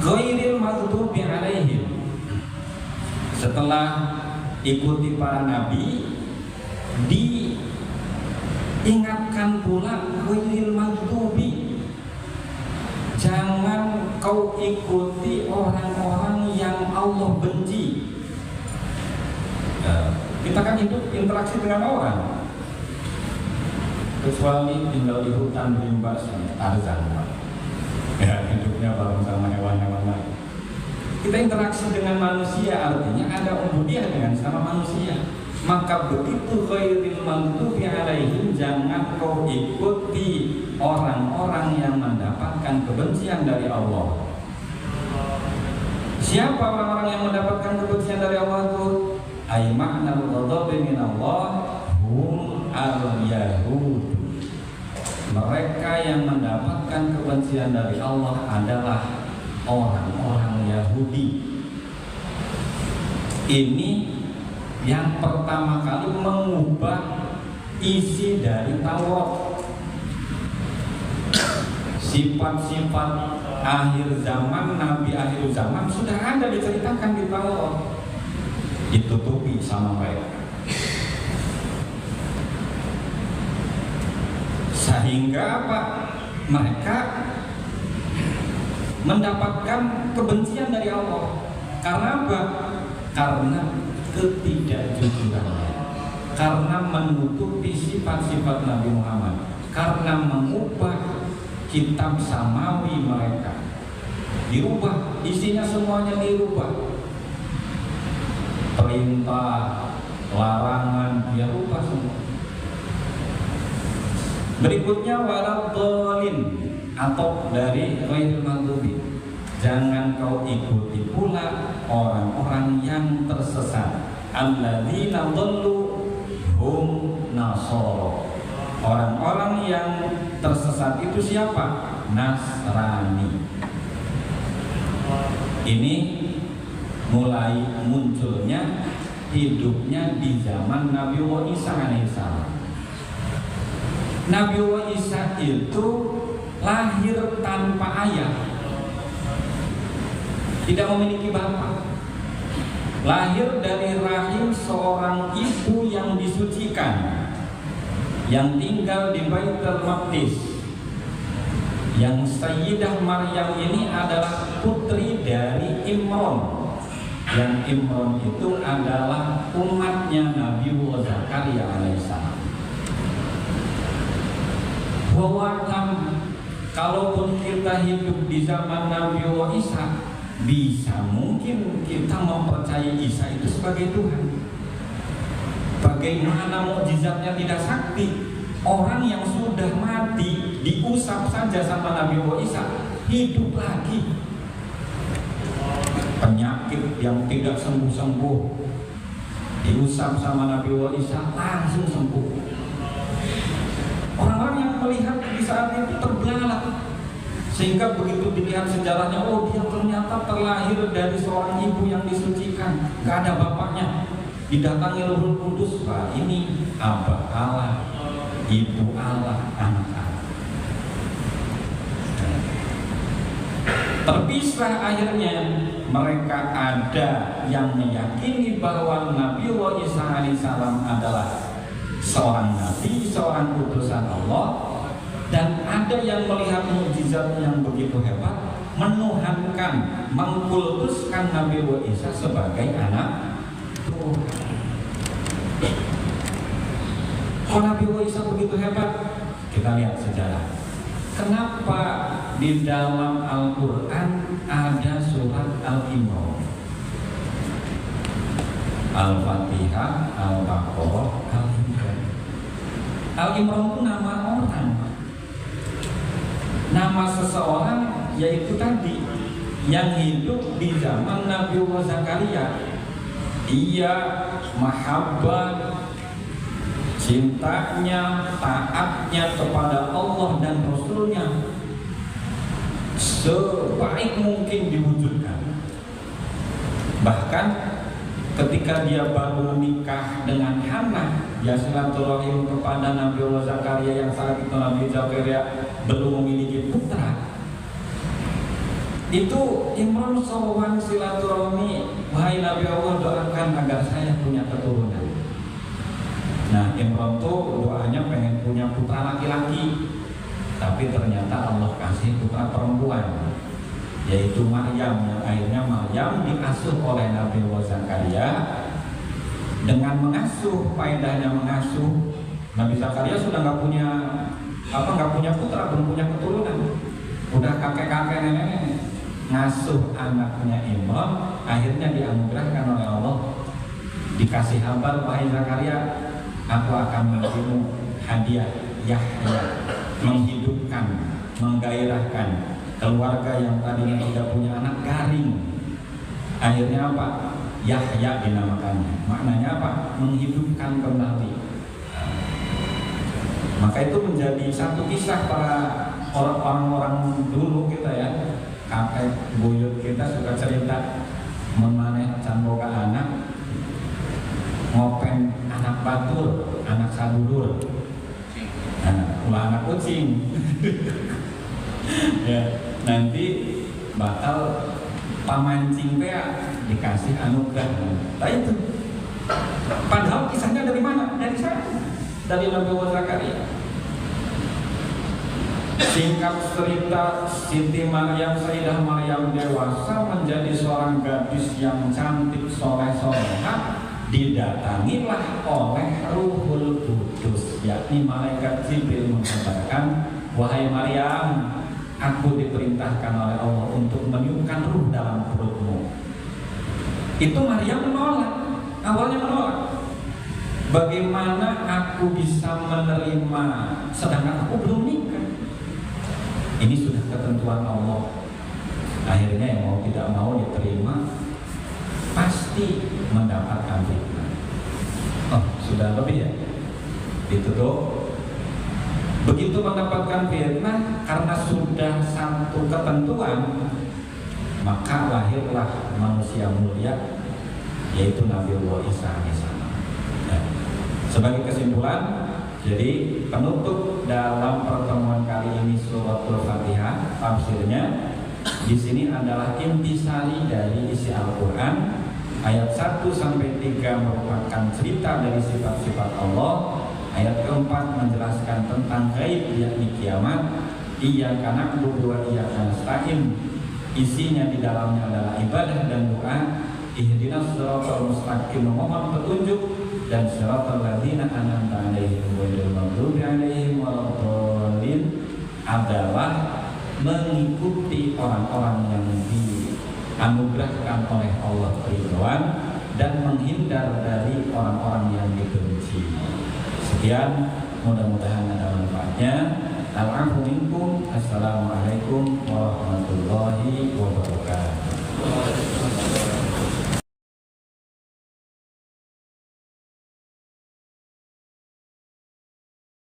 ghairil maghdubi alaihim. Setelah ikuti para nabi, diingatkan pula ghairil maghdubi, jangan kau ikuti orang-orang yang Allah benci. Kita kan hidup interaksi dengan orang, kecuali tinggal di hutan rimba Tarzan, ya hidupnya bareng sama hewan-hewan lain. Kita interaksi dengan manusia, artinya ada ubudiyah dengan sama manusia. Maka begitu ghairil maghdubi alaihim, jangan kau ikuti orang-orang yang mendapatkan kebencian dari Allah. Siapa orang-orang yang mendapatkan kebencian dari Allah itu? Ay ma'nal ghadabi min Allah hum al-yahud. Mereka yang mendapatkan kebencian dari Allah adalah orang-orang Yahudi. Ini yang pertama kali mengubah isi dari Taurat. Sifat-sifat akhir zaman, nabi akhir zaman sudah ada diceritakan di Taurat, ditutupi sama mereka, sehingga apa? Mereka mendapatkan kebencian dari Allah. Karena apa? Karena ketidakjujurannya, karena menutupi sifat-sifat Nabi Muhammad, karena mengubah kitab samawi mereka, dirubah, isinya semuanya dirubah. Perintah, larangan, dia rubah semua. Berikutnya waladhdallin, atau dari ghairil maghdubi, jangan kau ikuti pula orang-orang yang tersesat. Alladzina dhallu hum nasara. Orang-orang yang tersesat itu siapa? Nasrani. Ini mulai munculnya, hidupnya di zaman Nabi Isa alaihissalam. Nabi Isa itu lahir tanpa ayah, tidak memiliki bapak, lahir dari rahim seorang ibu yang disucikan, yang tinggal di Baitul Maqdis. Yang Sayyidah Maryam ini adalah putri dari Imran, yang Imran itu adalah umatnya Nabi Zakaria alaihissalam. Bahwa kalaupun kita hidup di zaman Nabi Isa, bisa mungkin kita mempercayai Isa itu sebagai Tuhan. Bagaimana mukjizatnya tidak sakti? Orang yang sudah mati diusap saja sama Nabi Isa hidup lagi. Penyakit yang tidak sembuh-sembuh diusap sama Nabi Isa langsung sembuh. Orang-orang yang melihat di saat itu terbelalak, sehingga begitu dilihat sejarahnya, oh dia ternyata terlahir dari seorang ibu yang disucikan, gak ada bapaknya, didatangi Ruhul Kudus. Wah, ini Abah Allah, Ibu Allah, Anak Allah. Terpisah akhirnya. Mereka ada yang meyakini bahwa Nabi Isa alaihissalam adalah seorang nabi, seorang utusan Allah, dan ada yang melihat mukjizat yang begitu hebat, menuhankan, mengkultuskan Nabi Isa sebagai anak Tuhan. Kalau Nabi Isa begitu hebat, kita lihat sejarah. Kenapa di dalam Al-Quran ada surat Al-Imran, Al-Fatihah, Al-Baqarah, Al-Imran? Al-Imran itu nama orang, nama seseorang, yaitu tadi yang hidup di zaman Nabi Zakaria. Dia mahabbah, cintanya, taatnya kepada Allah dan Rasulnya sebaik mungkin diwujudkan. Bahkan ketika dia baru menikah dengan Hannah, dia silaturahim kepada Nabi Zakaria yang saat itu Nabi Zakaria belum memiliki putra. Itu Imran sowan silaturahmi, wahai Nabi Allah, doakan agar saya punya keturunan. Nah, Imran tuh doanya pengen punya putra laki-laki, tapi ternyata Allah kasih putra perempuan, yaitu Maryam, yang akhirnya Maryam diasuh oleh Nabi Allah Zakaria. Dengan mengasuh, faedahnya mengasuh, Nabi Zakaria sudah nggak punya putra, belum punya keturunan, udah kakek-kakek nenek ngasuh anaknya Imran, akhirnya dianugerahkan oleh Allah, dikasih kabar, wahai Zakaria, aku akan memberimu hadiah Yahya, menghidupkan, menggairahkan keluarga yang tadinya tidak punya anak, garing. Akhirnya apa? Yahya dinamakannya. Maknanya apa? Menghidupkan kembali. Maka itu menjadi satu kisah para orang-orang dulu kita ya. Kakek buyut kita suka cerita memaneh can boga anak, ngopen anak batur, anak sadulur, ulah anak kucing. Ya, nanti bakal pamancing pea dikasih anugerah. Nah itu. Padahal kisahnya dari mana? Dari sana, dari Nabi Zakaria. Singkat cerita, Siti Maryam, Sayyidah Maryam dewasa menjadi seorang gadis yang cantik, soleh-soleha, didatangilah oleh Ruhul Kudus, yakni malaikat Jibril, mengatakan, wahai Maryam, aku diperintahkan oleh Allah untuk meniupkan ruh dalam perutmu. Itu Maryam menolak, awalnya menolak. Bagaimana aku bisa menerima sedangkan aku belum nikah? Ini sudah ketentuan Allah. Akhirnya yang mau tidak mau diterima pasti mendapatkan fitnah. Oh, sudah lebih ya? Ditutup. Begitu mendapatkan fitnah karena sudah satu ketentuan, maka lahirlah manusia mulia, yaitu Nabi Allah Isa alaihissalam. Nah, sebagai kesimpulan, jadi penutup dalam pertemuan kali ini suratul Fatihah, tafsirnya di sini adalah intisari dari isi Al-Quran. Ayat 1 sampai 3 merupakan cerita dari sifat-sifat Allah. Ayat keempat menjelaskan tentang gaib, yakni kiamat. Iyyaka na'budu wa iyyaka nasta'in. Isinya di dalamnya adalah ibadah dan doa. Ihdinas shiratal mustaqim, memohon petunjuk, dan shiratal ladzina an'amta 'alaihim ghairil maghdubi 'alaihim waladdallin adalah mengikuti orang-orang yang dianugerahkan oleh Allah keridhaan dan menghindar dari orang-orang yang dibenci. Sekian, mudah-mudahan ada manfaatnya. Al-'afwu minkum. Assalamualaikum warahmatullahi wabarakatuh.